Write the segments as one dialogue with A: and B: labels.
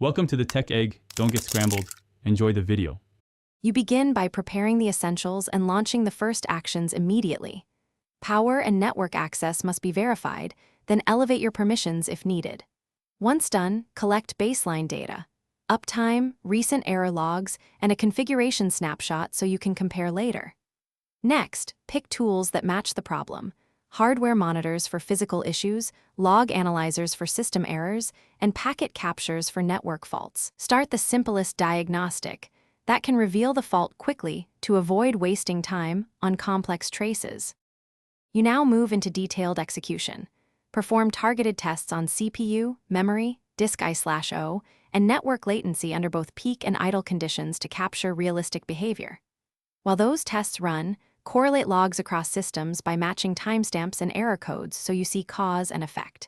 A: Welcome to the Tech Egg. Don't get scrambled. Enjoy the video.
B: You begin by preparing the essentials and launching the first actions immediately. Power and network access must be verified, then elevate your permissions if needed. Once done, collect baseline data, uptime, recent error logs, and a configuration snapshot so you can compare later. Next, pick tools that match the problem: hardware monitors for physical issues, log analyzers for system errors, and packet captures for network faults. Start the simplest diagnostic that can reveal the fault quickly to avoid wasting time on complex traces. You now move into detailed execution. Perform targeted tests on CPU, memory, disk I/O, and network latency under both peak and idle conditions to capture realistic behavior. While those tests run, correlate logs across systems by matching timestamps and error codes so you see cause and effect.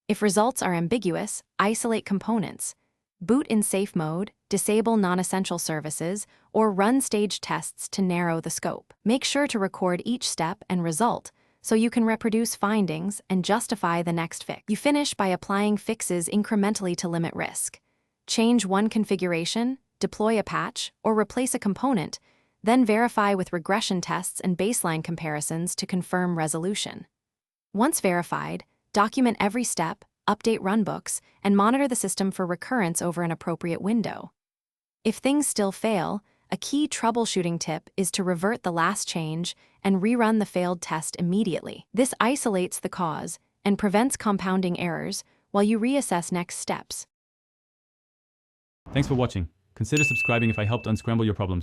B: If results are ambiguous, isolate components. Boot in safe mode, disable non-essential services, or run stage tests to narrow the scope. Make sure to record each step and result so you can reproduce findings and justify the next fix. You finish by applying fixes incrementally to limit risk. Change one configuration, deploy a patch, or replace a component, then verify with regression tests and baseline comparisons to confirm resolution. Once verified, document every step, update runbooks, and monitor the system for recurrence over an appropriate window. If things still fail, a key troubleshooting tip is to revert the last change and rerun the failed test immediately. This isolates the cause and prevents compounding errors while you reassess next steps.
A: Thanks for watching. Consider subscribing if I helped unscramble your problems.